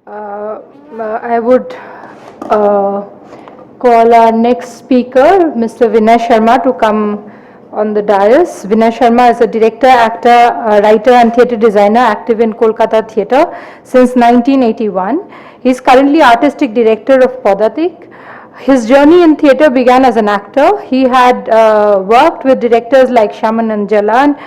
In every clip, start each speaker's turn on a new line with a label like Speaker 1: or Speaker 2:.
Speaker 1: Uh, I would call our next speaker, Mr. Vinay Sharma, to come on the dais. Vinay Sharma is a director, actor, writer, and theatre designer active in Kolkata theatre since 1981. He is currently artistic director of Potdar. His journey in theatre began as an actor. He had worked with directors like Shaman Jalan,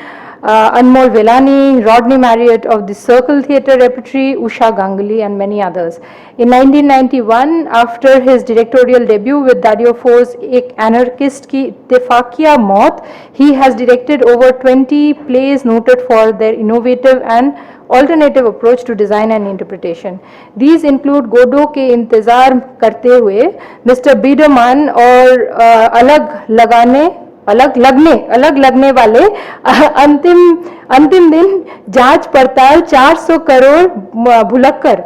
Speaker 1: Anmol Velani, Rodney Marriott of the Circle Theatre Repertory, Usha Ganguly, and many others. In 1991, after his directorial debut with Daddio Four's Ek Anarchist Ki Ittefaqiya Maut, he has directed over 20 plays noted for their innovative and alternative approach to design and interpretation. These include Godot ke Intezar Karte Hue, Mr. Biederman और अलग लगने वाले अंतिम दिन जांच पड़ताल 400 crore भुलक्कर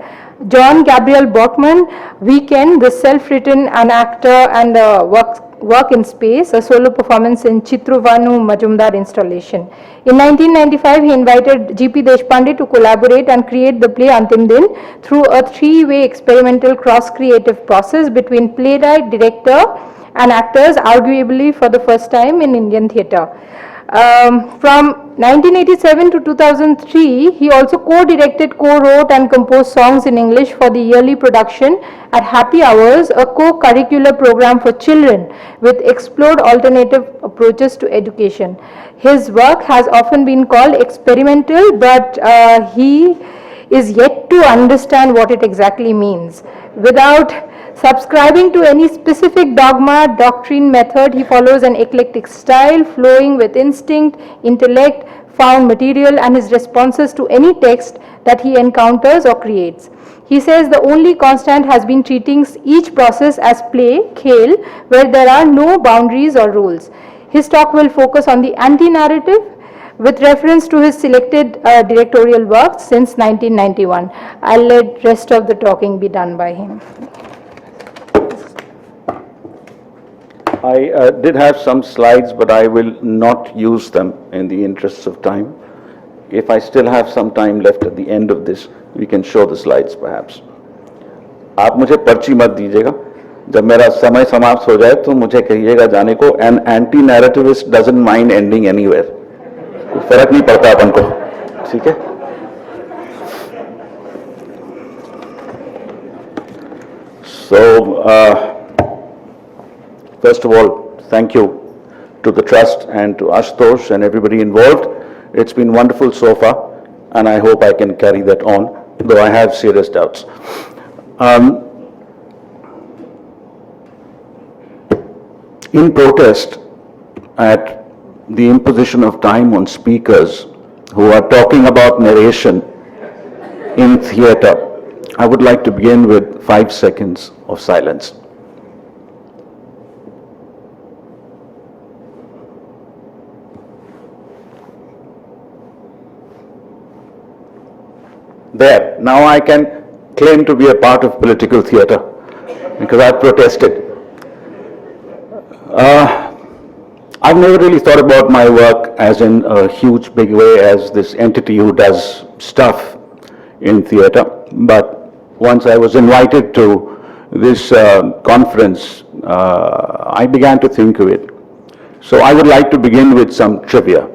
Speaker 1: John Gabriel Bachman, Weekend, the self-written, an actor and work in space, a solo performance in Chitruvanu Majumdar installation. In 1995, he invited G.P. Deshpande to collaborate and create the play Antim Din through a three-way experimental cross-creative process between playwright, director, and actors, arguably for the first time in Indian theatre. From 1987 to 2003, he also co-directed, co-wrote and composed songs in English for the yearly production at Happy Hours, a co-curricular program for children with explored alternative approaches to education. His work has often been called experimental, but he is yet to understand what it exactly means. Without subscribing to any specific dogma, doctrine, method, he follows an eclectic style flowing with instinct, intellect, found material, and his responses to any text that he encounters or creates. He says the only constant has been treating each process as play, khel, where there are no boundaries or rules. His talk will focus on the anti-narrative with reference to his selected directorial works since 1991. I'll let rest of the talking be done by him.
Speaker 2: I did have some slides, but I will not use them in the interests of time. If I still have some time left at the end of this, we can show the slides perhaps. आप मुझे पर्ची मत दीजिएगा, जब मेरा समय समाप्त हो जाए तो मुझे कहिएगा जाने को. An anti-narrativist doesn't mind ending anywhere. फर्क नहीं पड़ता अपन को, ठीक है? So, first of all, thank you to the Trust and to Ashutosh and everybody involved. It's been wonderful so far, and I hope I can carry that on, though I have serious doubts. In protest at the imposition of time on speakers who are talking about narration in theatre, I would like to begin with 5 seconds of silence. There, now I can claim to be a part of political theatre because I protested. I've never really thought about my work as in a huge big way as this entity who does stuff in theatre, but once I was invited to this conference, I began to think of it. So I would like to begin with some trivia.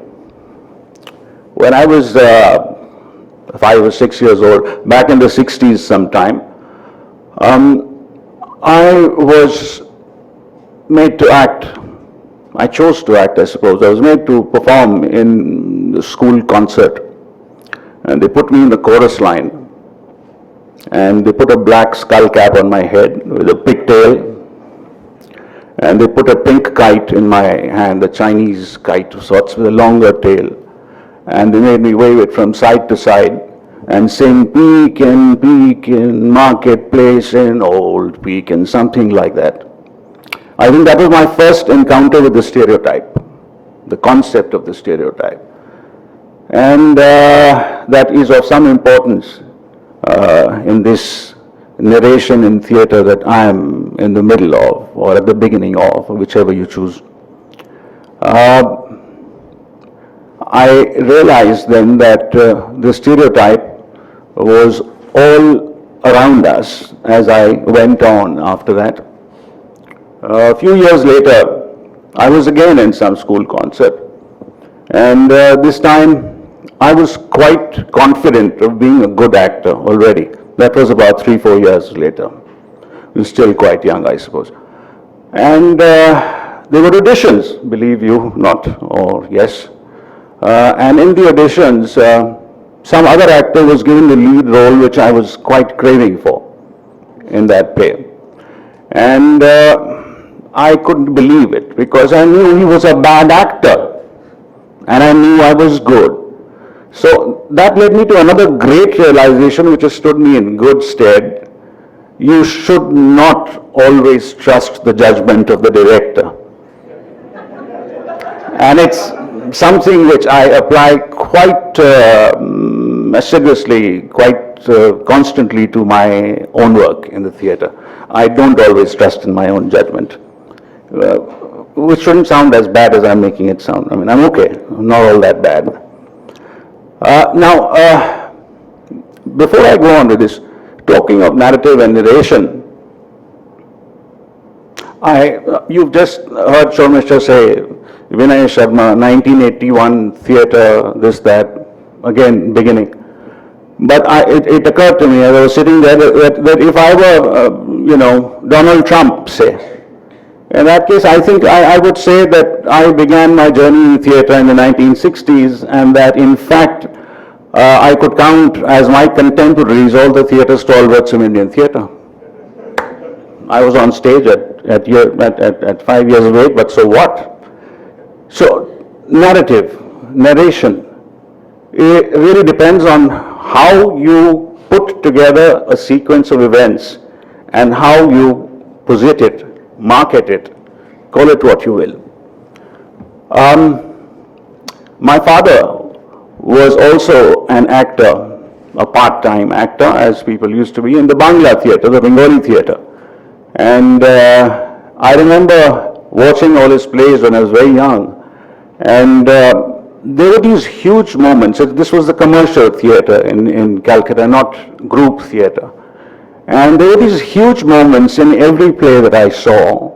Speaker 2: When I was 5 or 6 years old, back in the 60s sometime, I was made to act. I chose to act, I suppose. I was made to perform in the school concert. And they put me in the chorus line. And they put a black skull cap on my head with a pigtail. And they put a pink kite in my hand, a Chinese kite of sorts with a longer tail. And they made me wave it from side to side and sing Pekin, marketplace in old Pekin, something like that. I think that was my first encounter with the stereotype, the concept of the stereotype. And that is of some importance in this narration in theatre that I am in the middle of, or at the beginning of, or whichever you choose. I realized then that the stereotype was all around us as I went on after that. A few years later, I was again in some school concert, and this time I was quite confident of being a good actor already. That was about 3-4 years later. I was still quite young, I suppose. And there were auditions, believe you not, or yes. And in the auditions, some other actor was given the lead role, which I was quite craving for in that play. And I couldn't believe it, because I knew he was a bad actor, and I knew I was good. So that led me to another great realization, which has stood me in good stead. You should not always trust the judgment of the director. And it's something which I apply quite assiduously, quite constantly to my own work in the theatre. I don't always trust in my own judgment, which shouldn't sound as bad as I'm making it sound. I mean, I'm okay, I'm not all that bad. Now, before I go on with this, talking of narrative and narration, you've just heard Sharmistha say, Vinay Sharma, 1981 theatre, this, that, again, beginning. But it occurred to me as I was sitting there that if I were, Donald Trump, say, in that case, I think I would say that I began my journey in theatre in the 1960s, and that in fact, I could count as my contemporaries all the theatre stalwarts of Indian theatre. I was on stage at 5 years of age, but so what? So, narration, it really depends on how you put together a sequence of events and how you posit it, market it, call it what you will. My father was also an actor, a part-time actor, as people used to be, in the Bangla theatre, the Bengali theatre. And I remember watching all his plays when I was very young. And there were these huge moments. This was the commercial theatre in Calcutta, not group theatre. And there were these huge moments in every play that I saw,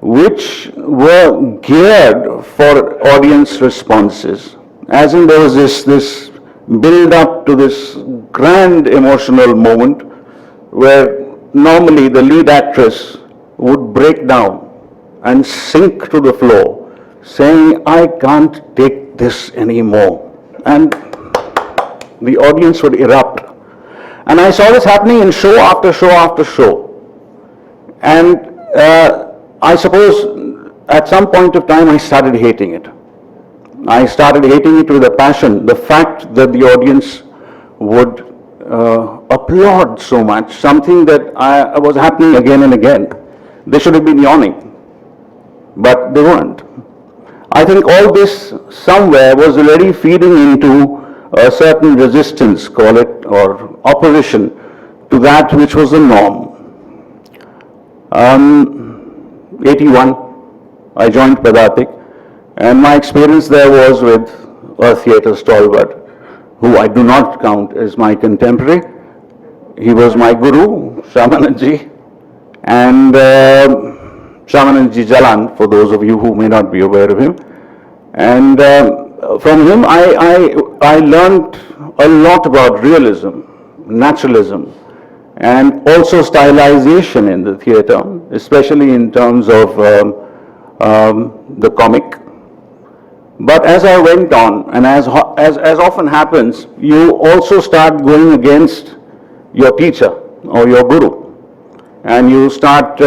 Speaker 2: which were geared for audience responses. As in, there was this build up to this grand emotional moment where normally the lead actress would break down and sink to the floor, saying, I can't take this anymore. And the audience would erupt. And I saw this happening in show after show after show. And I suppose at some point of time I started hating it. I started hating it with a passion. The fact that the audience would applaud so much, something that was happening again and again. They should have been yawning, but they weren't. I think all this somewhere was already feeding into a certain resistance, call it, or opposition to that which was the norm. 81, I joined Padatik, and my experience there was with a theatre stalwart, who I do not count as my contemporary. He was my guru, Shamananji, and Shamananji Jalan, for those of you who may not be aware of him. And from him I learned a lot about realism, naturalism, and also stylization in the theatre, especially in terms of the comic. But as I went on, and as often happens, you also start going against your teacher or your guru, and you start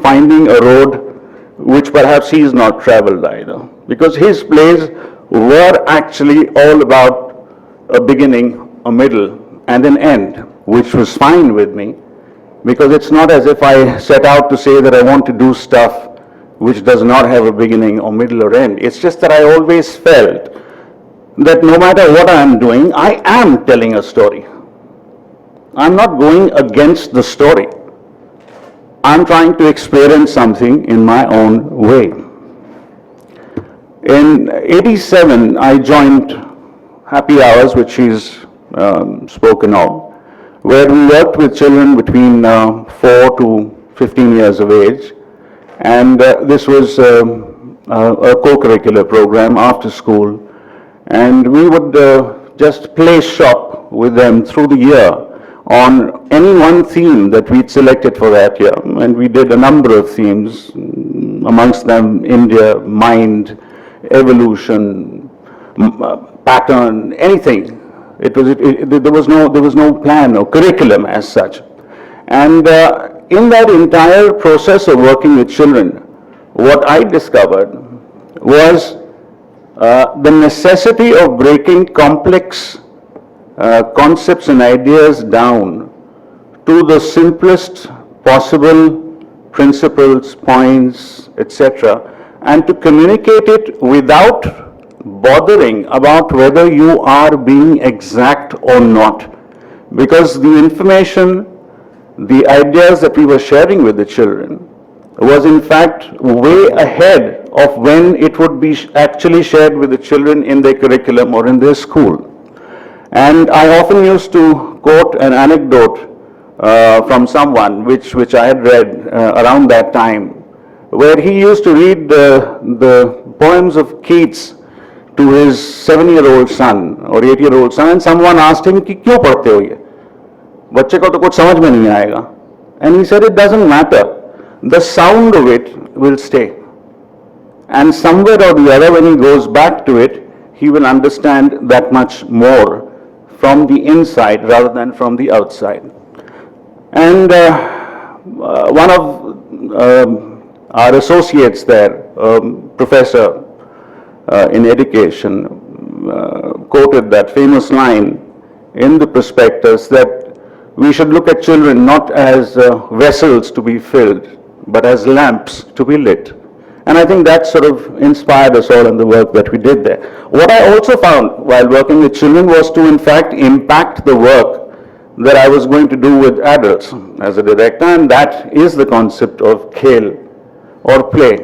Speaker 2: finding a road which perhaps he is not traveled either, because his plays were actually all about a beginning, a middle, and an end, which was fine with me, because it's not as if I set out to say that I want to do stuff which does not have a beginning or middle or end. It's just that I always felt that no matter what I am doing, I am telling a story. I'm not going against the story. I'm trying to experience something in my own way. In 87, I joined Happy Hours, which she's spoken of. where we worked with children between 4 to 15 years of age. And this was a co-curricular program after school. And we would just play shop with them through the year on any one theme that we'd selected for that year. And we did a number of themes, amongst them India, mind, evolution, pattern, anything. There was no plan or curriculum as such. And in that entire process of working with children, what I discovered was the necessity of breaking complex concepts and ideas down to the simplest possible principles, points, etc., and to communicate it without bothering about whether you are being exact or not. Because the information, the ideas that we were sharing with the children was in fact way ahead of when it would be actually shared with the children in their curriculum or in their school. And I often used to quote an anecdote from someone which I had read around that time, where he used to read the poems of Keats to his 7-year-old son or 8-year-old son, and someone asked him कि क्यों पढ़ते हो ये? बच्चे को तो कुछ समझ में नहीं आएगा. And he said it doesn't matter. The sound of it will stay. And somewhere or the other, when he goes back to it, he will understand that much more from the inside rather than from the outside. And one of our associates there, professor in education, quoted that famous line in the prospectus that we should look at children not as vessels to be filled, but as lamps to be lit. And I think that sort of inspired us all in the work that we did there. What I also found while working with children was to in fact impact the work that I was going to do with adults as a director, and that is the concept of khel or play.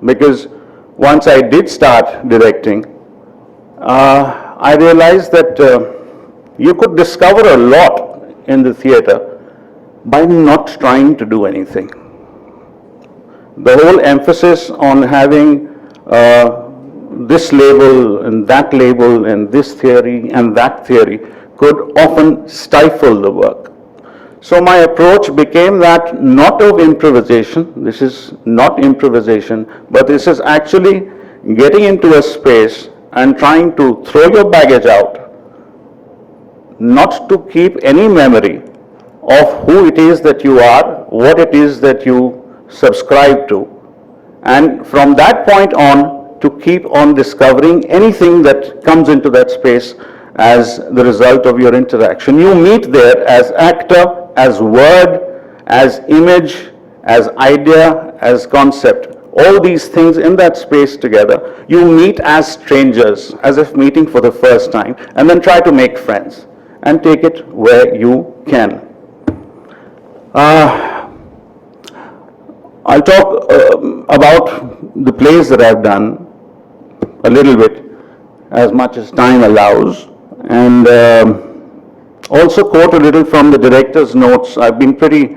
Speaker 2: Because once I did start directing, I realized that you could discover a lot in the theatre by not trying to do anything. The whole emphasis on having this label and this theory and that theory could often stifle the work. So my approach became that not of improvisation, this is not improvisation, but this is actually getting into a space and trying to throw your baggage out, not to keep any memory of who it is that you are, what it is that you subscribe to, and from that point on to keep on discovering anything that comes into that space as the result of your interaction. You meet there as actor, as word, as image, as idea, as concept. All these things in that space together. You meet as strangers, as if meeting for the first time, and then try to make friends and take it where you can. I'll talk about the plays that I've done a little bit, as much as time allows, and also quote a little from the director's notes. I've been pretty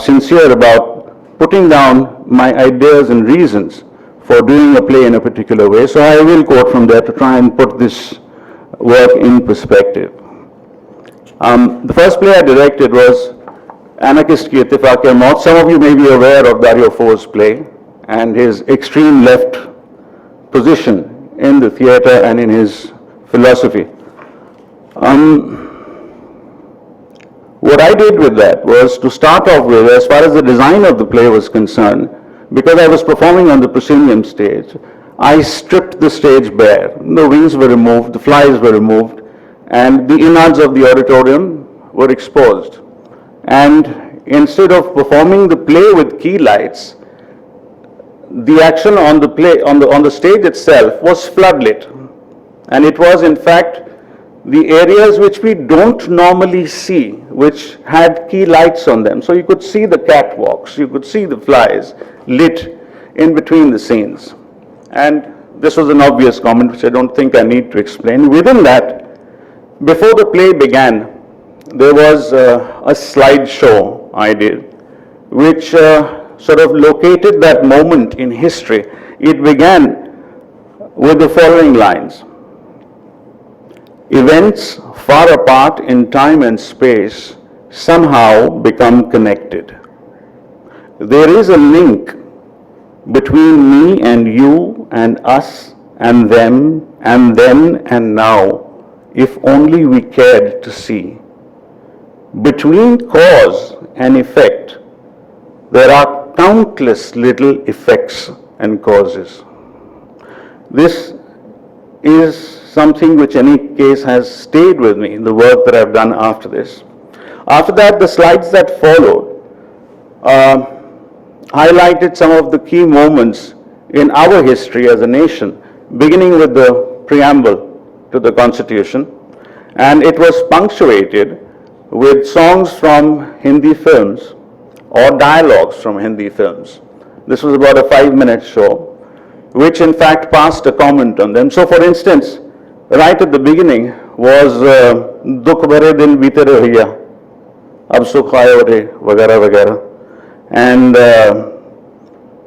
Speaker 2: sincere about putting down my ideas and reasons for doing a play in a particular way, so I will quote from there to try and put this work in perspective. The first play I directed was Anarchist Ki Ittifaq-e-Maut. Some of you may be aware of Dario Fo's play and his extreme left position in the theatre and in his philosophy. What I did with that was to start off with, as far as the design of the play was concerned, because I was performing on the proscenium stage, I stripped the stage bare. The wings were removed, the flies were removed, and the innards of the auditorium were exposed. And instead of performing the play with key lights, the action on the play, on the stage itself was floodlit. And it was in fact the areas which we don't normally see, which had key lights on them. So you could see the catwalks, you could see the flies lit in between the scenes. And this was an obvious comment which I don't think I need to explain. Within that, before the play began, there was a slideshow I did, which sort of located that moment in history. It began with the following lines. Events far apart in time and space somehow become connected. There is a link between me and you and us and them and then and now, if only we cared to see. Between cause and effect, there are countless little effects and causes. This is something which in any case has stayed with me in the work that I've done after this. After that, the slides that followed highlighted some of the key moments in our history as a nation, beginning with the preamble to the Constitution, and it was punctuated with songs from Hindi films or dialogues from Hindi films. This was about a 5-minute show, which in fact passed a comment on them. So for instance, right at the beginning was Dukh Bhare Din Bite Rahiya, Ab Sukh Aayo Re, Vagara Vagara. And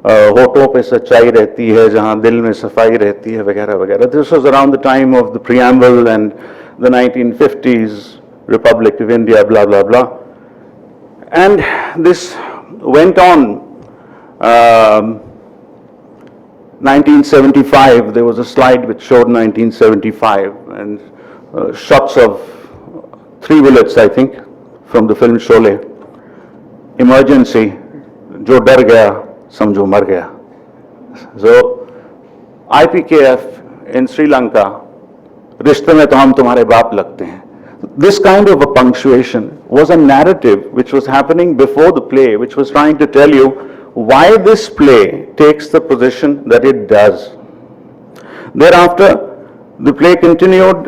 Speaker 2: होठों पे सच्चाई रहती है जहाँ दिल में सफाई रहती है वगैरह वगैरह. This was around the time of the preamble and the 1950s Republic of India, blah blah blah. And this went on. 1975, there was a slide which showed 1975 and shots of 3 bullets, I think, from the film Sholay. Emergency, jo dar gaya, samjho mar gaya. So, IPKF in Sri Lanka, rishte mein to hum tumhare baap lagte hain. This kind of a punctuation was a narrative which was happening before the play, which was trying to tell you why this play takes the position that it does. Thereafter, the play continued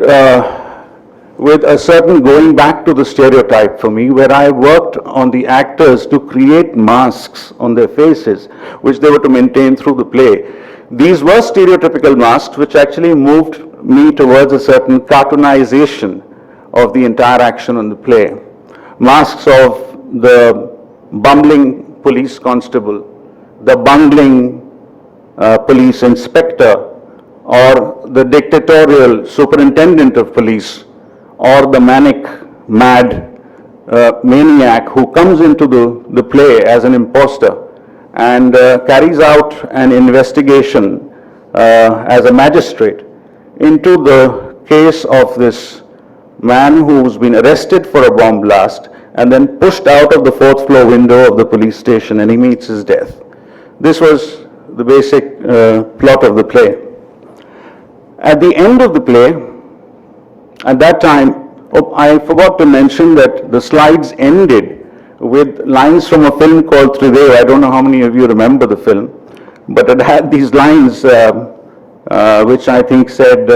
Speaker 2: with a certain going back to the stereotype for me, where I worked on the actors to create masks on their faces, which they were to maintain through the play. These were stereotypical masks, which actually moved me towards a certain cartoonization of the entire action on the play. Masks of the bumbling police constable, the bungling police inspector, or the dictatorial superintendent of police, or the manic, mad maniac who comes into the play as an imposter and carries out an investigation as a magistrate into the case of this man who's been arrested for a bomb blast and then pushed out of the 4th floor window of the police station, and he meets his death. This was the basic plot of the play. At the end of the play, at that time, I forgot to mention that the slides ended with lines from a film called Tridev. I don't know how many of you remember the film, but it had these lines which I think said,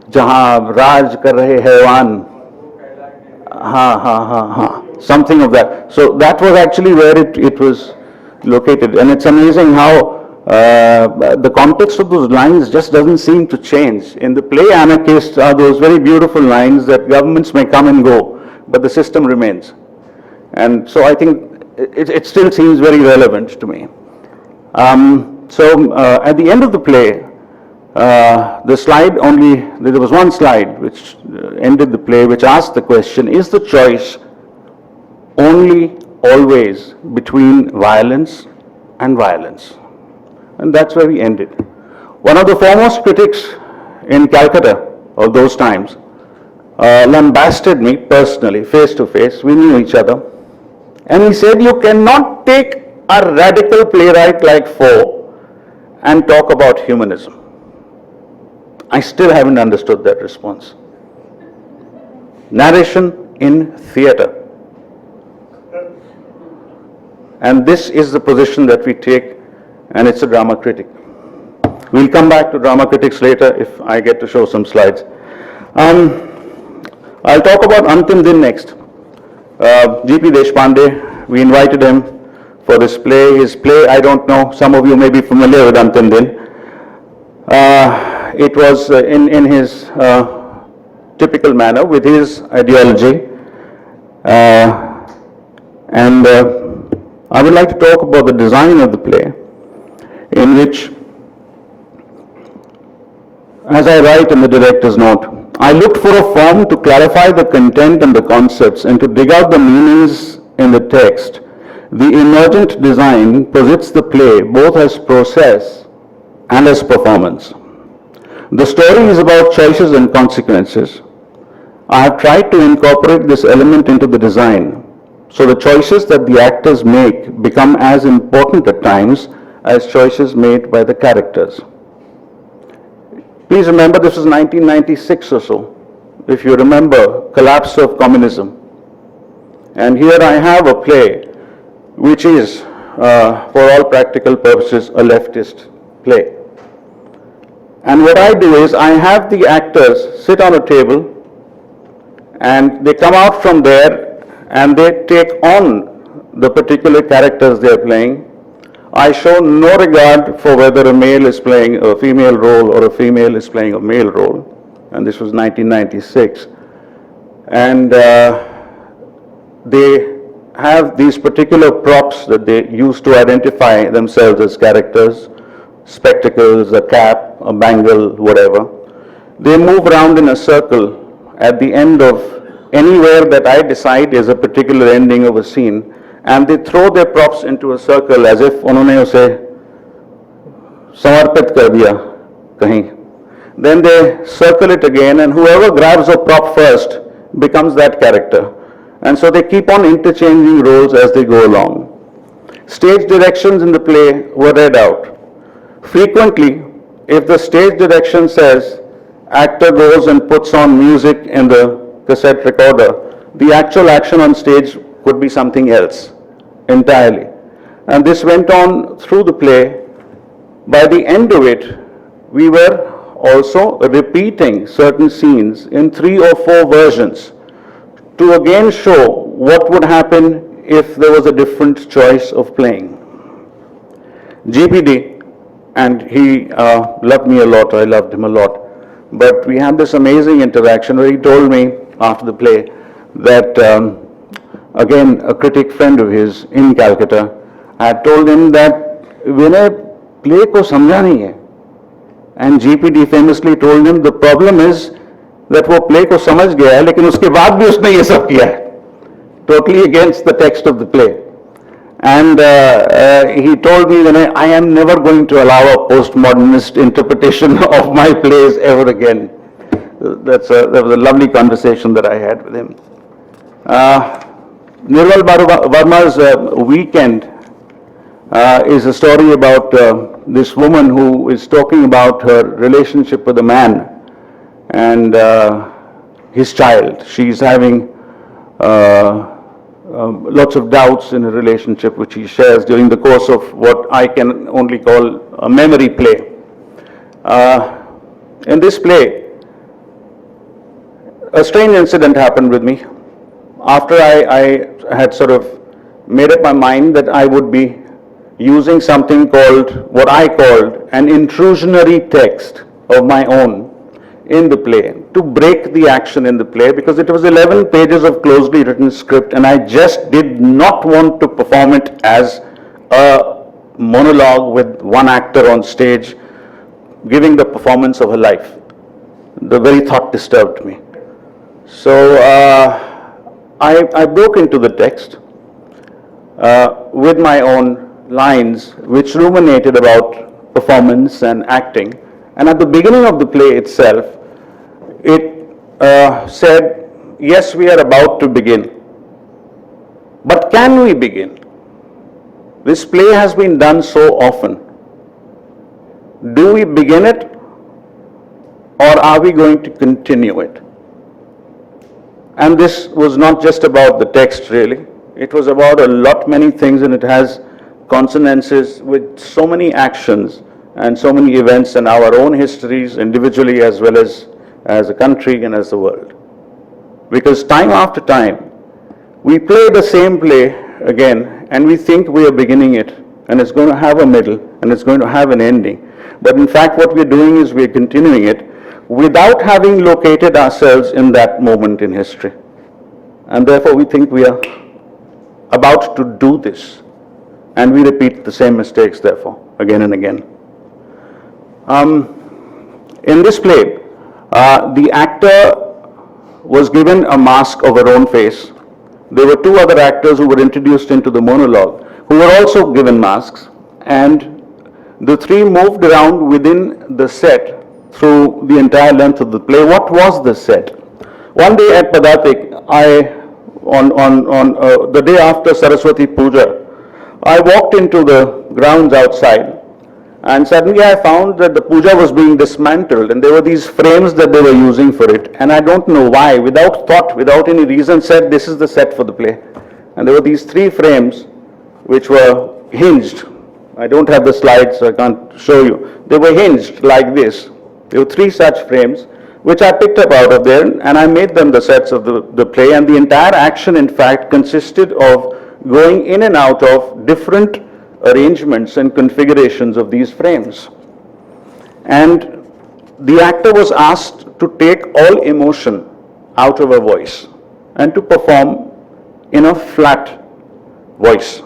Speaker 2: Jahan Raj kar rahe haiwan, something of that. So that was actually where it was located, and it's amazing how the context of those lines just doesn't seem to change. In the play Anarchist are those very beautiful lines that governments may come and go, but the system remains. And so I think it still seems very relevant to me. At the end of the play, the slide only, there was one slide which ended the play, which asked the question, is the choice only always between violence and violence? And that's where we ended. One of the foremost critics in Calcutta of those times lambasted me personally, face to face. We knew each other. And he said, you cannot take a radical playwright like Foe and talk about humanism. I still haven't understood that response. Narration in theatre. And this is the position that we take, and it's a drama critic. We'll come back to drama critics later if I get to show some slides. I'll talk about Antim Din next. G.P. Deshpande, we invited him for this play. His play, I don't know, some of you may be familiar with Antim Din. It was in his typical manner, with his ideology, And I would like to talk about the design of the play, in which, as I write in the director's note, I looked for a form to clarify the content and the concepts and to dig out the meanings in the text. The emergent design posits the play both as process and as performance. The story is about choices and consequences. I have tried to incorporate this element into the design, so the choices that the actors make become as important at times as choices made by the characters. Please remember, this was 1996 or so, if you remember, collapse of communism. And here I have a play which is, for all practical purposes, a leftist play. And what I do is, I have the actors sit on a table and they come out from there and they take on the particular characters they are playing. I show no regard for whether a male is playing a female role or a female is playing a male role. And this was 1996. And they have these particular props that they use to identify themselves as characters, spectacles, a cap, a bangle, whatever. They move around in a circle at the end of anywhere that I decide is a particular ending of a scene, and they throw their props into a circle as if उन्होंने उसे समर्पित कर दिया कहीं. Then they circle it again, and whoever grabs a prop first becomes that character. And so they keep on interchanging roles as they go along. Stage directions in the play were read out. Frequently, if the stage direction says actor goes and puts on music in the cassette recorder, the actual action on stage could be something else entirely. And this went on through the play. By the end of it, we were also repeating certain scenes in 3 or 4 versions to again show what would happen if there was a different choice of playing. GPD, and he loved me a lot, I loved him a lot, but we had this amazing interaction where he told me after the play that, again, a critic friend of his in Calcutta had told him that Vinay play ko samjha nahi hai. And GPD famously told him the problem is that वो play को समझ गया है, लेकिन उसके बाद भी उसने ये सब किया है, totally against the text of the play. And he told me that I am never going to allow a postmodernist interpretation of my plays ever again. That was a lovely conversation that I had with him. Nirmal Verma's Weekend is a story about this woman who is talking about her relationship with a man and his child. She's having lots of doubts in a relationship which he shares during the course of what I can only call a memory play. In this play, a strange incident happened with me. After I had sort of made up my mind that I would be using something called, what I called, an intrusionary text of my own in the play to break the action in the play, because it was 11 pages of closely written script and I just did not want to perform it as a monologue with one actor on stage giving the performance of her life. The very thought disturbed me. So I broke into the text with my own lines which ruminated about performance and acting. And at the beginning of the play itself, it said, yes, we are about to begin. But can we begin? This play has been done so often. Do we begin it, or are we going to continue it? And this was not just about the text, really. It was about a lot many things, and it has consonances with so many actions and so many events in our own histories, individually as well as a country and as the world. Because time after time, we play the same play again and we think we are beginning it and it's going to have a middle and it's going to have an ending. But in fact what we're doing is we're continuing it without having located ourselves in that moment in history. and therefore we think we are about to do this, and we repeat the same mistakes, therefore, again and again. In this play, the actor was given a mask of her own face. There were two other actors who were introduced into the monologue, who were also given masks, and the three moved around within the set through the entire length of the play. What was the set? One day at Padatik, on the day after Saraswati Puja, I walked into the grounds outside, and suddenly I found that the puja was being dismantled, and there were these frames that they were using for it, and I don't know why, without thought, without any reason, said this is the set for the play. And there were these three frames which were hinged. I don't have the slides, so I can't show you. They were hinged like this. There were three such frames, which I picked up out of there, and I made them the sets of the play, and the entire action, in fact, consisted of going in and out of different arrangements and configurations of these frames. And the actor was asked to take all emotion out of her voice and to perform in a flat voice,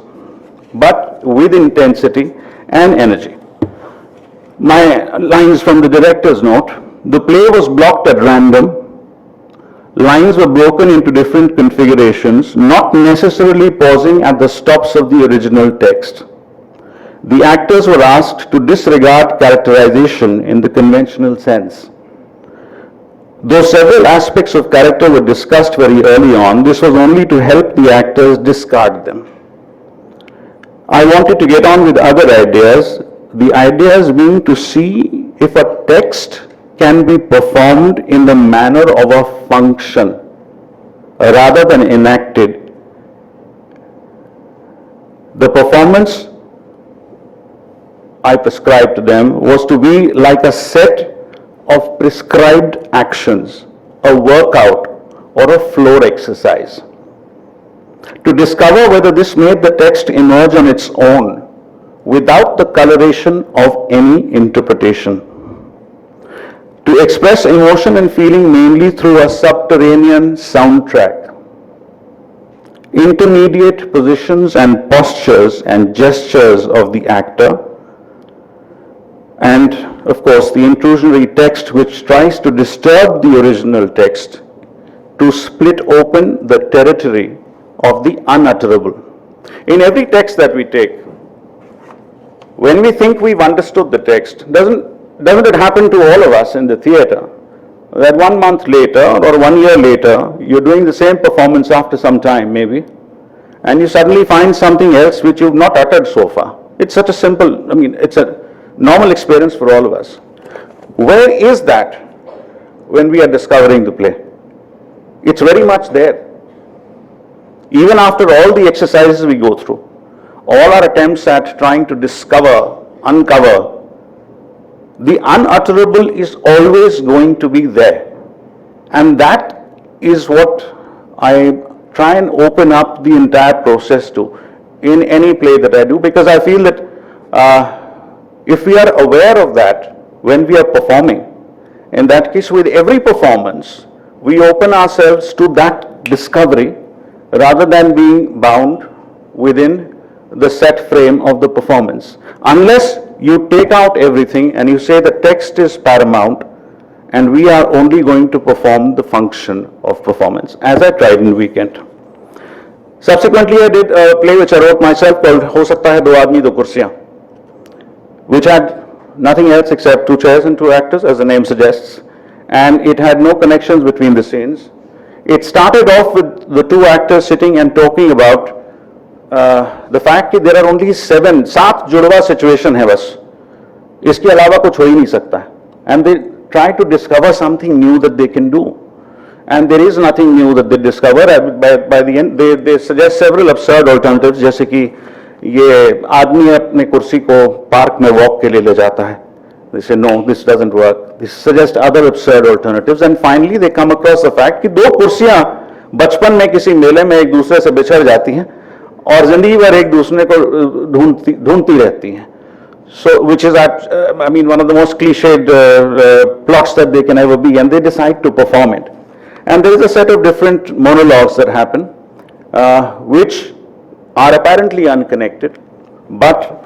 Speaker 2: but with intensity and energy. My lines from the director's note: the play was blocked at random. Lines were broken into different configurations, not necessarily pausing at the stops of the original text. The actors were asked to disregard characterization in the conventional sense. Though several aspects of character were discussed very early on, this was only to help the actors discard them. I wanted to get on with other ideas, the ideas being to see if a text can be performed in the manner of a function rather than enacted. The performance I prescribed to them was to be like a set of prescribed actions, a workout or a floor exercise, to discover whether this made the text emerge on its own without the coloration of any interpretation, to express emotion and feeling mainly through a subterranean soundtrack. Intermediate positions and postures and gestures of the actor, and of course the intrusionary text which tries to disturb the original text, to split open the territory of the unutterable. In every text that we take, when we think we've understood the text, doesn't it happen to all of us in the theatre that 1 month later or 1 year later, you're doing the same performance after some time maybe, and you suddenly find something else which you've not uttered so far? It's such a simple, it's a normal experience for all of us. Where is that when we are discovering the play? It's very much there. Even after all the exercises we go through, all our attempts at trying to discover, uncover, the unutterable is always going to be there. And that is what I try and open up the entire process to in any play that I do, because I feel that if we are aware of that when we are performing, in that case with every performance, we open ourselves to that discovery rather than being bound within the set frame of the performance. Unless you take out everything and you say the text is paramount and we are only going to perform the function of performance, as I tried in Weekend. Subsequently, I did a play which I wrote myself called Ho Sakta Hai Do Aadmi Do Kursiyan, which had nothing else except 2 chairs and 2 actors, as the name suggests, and it had no connections between the scenes. It started off with the 2 actors sitting and talking about the fact that there are only 7 जुड़वा situation है बस, इसके अलावा कुछ हो ही नहीं सकता है, and they try to discover something new that they can do, and there is nothing new that they discover. By the end they suggest several absurd alternatives, जैसे कि ये आदमी अपने कुर्सी को पार्क में वॉक के लिए ले जाता है. They say no, this doesn't work. They suggest other absurd alternatives, and finally they come across the fact कि 2 कुर्सियां बचपन में किसी मेले में एक दूसरे से बिछड़ जाती हैं और जिंदगी भर एक दूसरे को ढूंढती रहती हैं. So, which is one of the most cliched plots that they can ever be, and they decide to perform it. And there is a set of different monologues that happen, which are apparently unconnected, but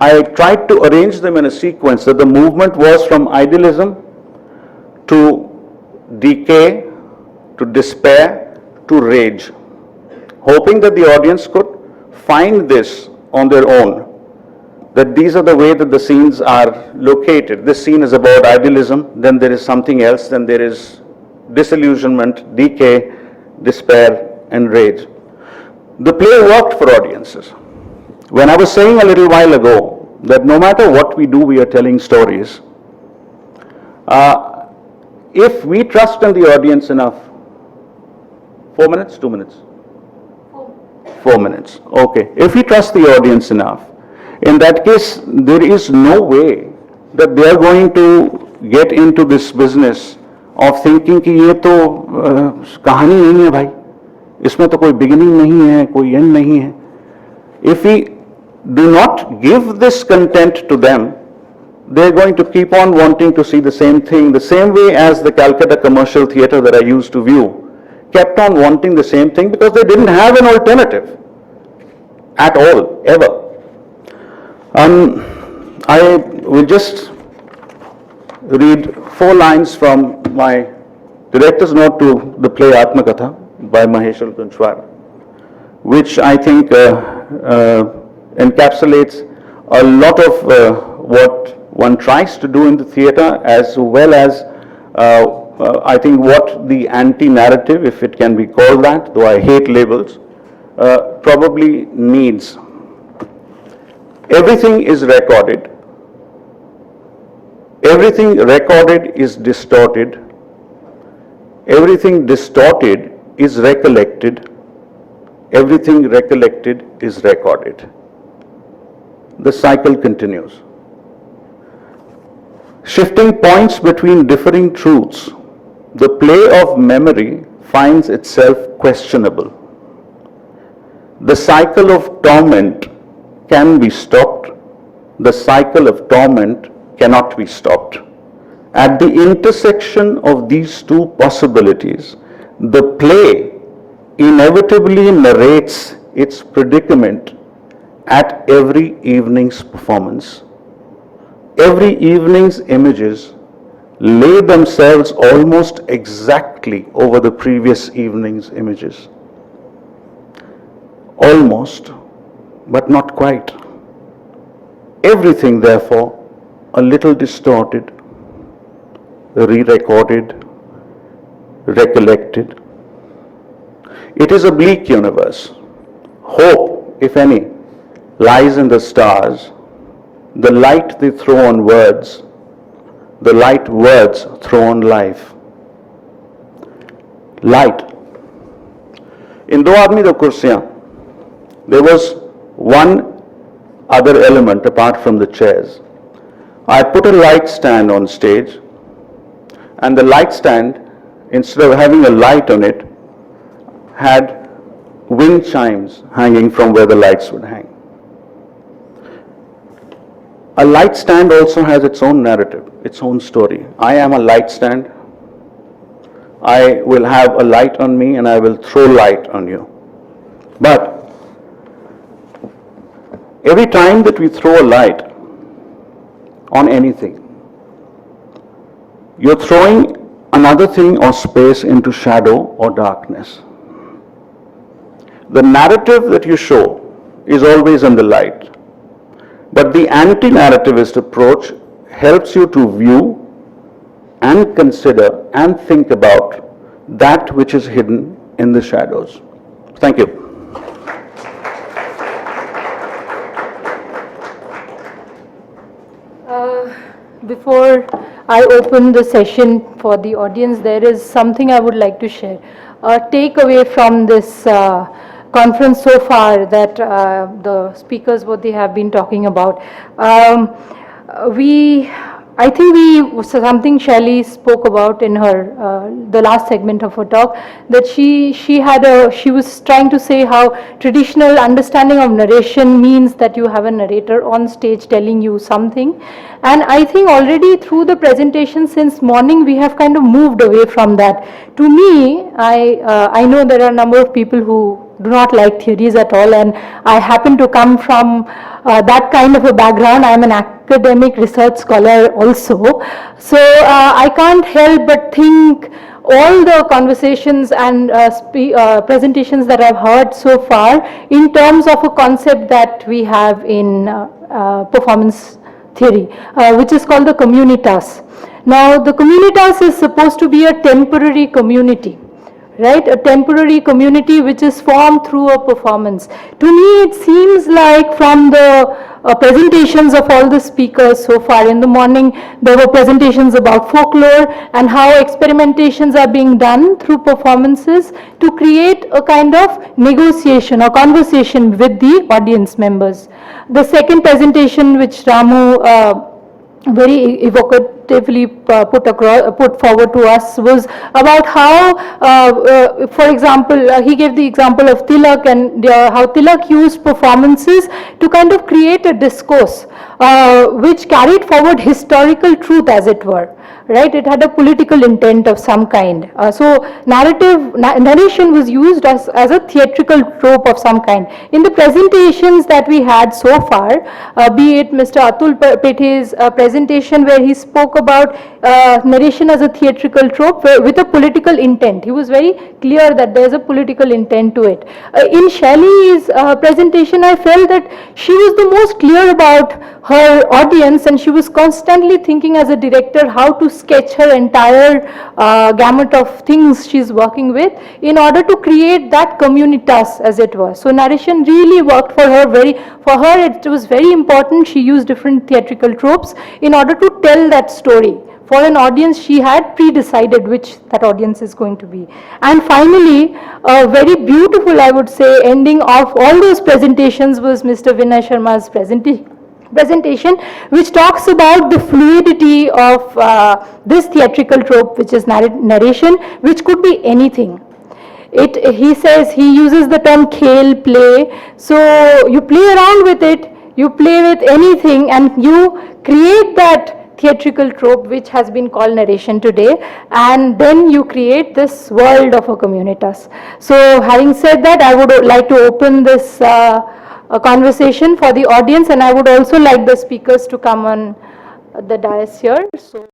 Speaker 2: I tried to arrange them in a sequence that the movement was from idealism to decay, to despair, to rage, hoping that the audience could find this on their own, that these are the way that the scenes are located. This scene is about idealism, then there is something else, then there is disillusionment, decay, despair, and rage. The play worked for audiences. When I was saying a little while ago that no matter what we do, we are telling stories, if we trust in the audience enough, 4 minutes, 2 minutes? 4 minutes, okay. If we trust the audience enough, in that case, there is no way that they are going to get into this business of thinking कि ये तो कहानी नहीं है भाई, इसमें तो कोई beginning नहीं है, कोई end नहीं है. If we do not give this content to them, they're going to keep on wanting to see the same thing, the same way as the Calcutta Commercial Theatre that I used to view kept on wanting the same thing because they didn't have an alternative at all, ever. I will just read 4 lines from my director's note to the play Atmakatha by Mahesh Kunchwar, which I think encapsulates a lot of what one tries to do in the theatre, as well as I think what the anti-narrative, if it can be called that, though I hate labels, probably needs. Everything is recorded. Everything recorded is distorted. Everything distorted is recollected. Everything recollected is recorded. The cycle continues. Shifting points between differing truths, the play of memory finds itself questionable. The cycle of torment can be stopped. The cycle of torment cannot be stopped. At the intersection of these two possibilities, the play inevitably narrates its predicament at every evening's performance. Every evening's images lay themselves almost exactly over the previous evening's images. Almost, but not quite. Everything, therefore, a little distorted, re-recorded, recollected. It is a bleak universe. Hope, if any, lies in the stars, the light they throw on words, the light words throw on life. Light. In Do Aadmi Do Kursiyan, there was one other element apart from the chairs. I put a light stand on stage, and the light stand, instead of having a light on it, had wind chimes hanging from where the lights would hang. A light stand also has its own narrative, its own story. I am a light stand. I will have a light on me and I will throw light on you. But every time that we throw a light on anything, you're throwing another thing or space into shadow or darkness. The narrative that you show is always in the light. But the anti-narrativist approach helps you to view and consider and think about that which is hidden in the shadows. Thank you.
Speaker 1: Before I open the session for the audience, there is something I would like to share. A takeaway from this conference so far that the speakers, what they have been talking about. I I think something Shaili spoke about in her the last segment of her talk, that she was trying to say how traditional understanding of narration means that you have a narrator on stage telling you something, and I think already through the presentation since morning we have kind of moved away from that. To me, I know there are a number of people who do not like theories at all, and I happen to come from that kind of a background. I am an academic research scholar also, so I can't help but think all the conversations and presentations that I've heard so far in terms of a concept that we have in performance theory, which is called the communitas. Now, the communitas is supposed to be a temporary community, right? A temporary community which is formed through a performance. To me, it seems like from the presentations of all the speakers so far in the morning, there were presentations about folklore and how experimentations are being done through performances to create a kind of negotiation or conversation with the audience members. The second presentation, which Ramu very evocatively put forward to us, was about how, for example, he gave the example of Tilak and how Tilak used performances to kind of create a discourse which carried forward historical truth, as it were. Right, it had a political intent of some kind. So narration was used as a theatrical trope of some kind. In the presentations that we had so far, be it Mr. Atul Pethe's presentation where he spoke about narration as a theatrical trope with a political intent. He was very clear that there is a political intent to it. In Shaili's presentation, I felt that she was the most clear about her audience, and she was constantly thinking as a director how to sketch her entire gamut of things she's working with in order to create that communitas, as it was. So narration really worked for her. For her it was very important. She used different theatrical tropes in order to tell that story. For an audience, she had pre-decided which that audience is going to be. And finally, a very beautiful, I would say, ending of all those presentations was Mr. Vinay Sharma's presentation, which talks about the fluidity of this theatrical trope, which is narration, which could be anything. He says, he uses the term khel, play. So you play around with it, you play with anything, and you create that theatrical trope which has been called narration today, and then you create this world of a communitas. So having said that, I would like to open this a conversation for the audience, and I would also like the speakers to come on the dais here. So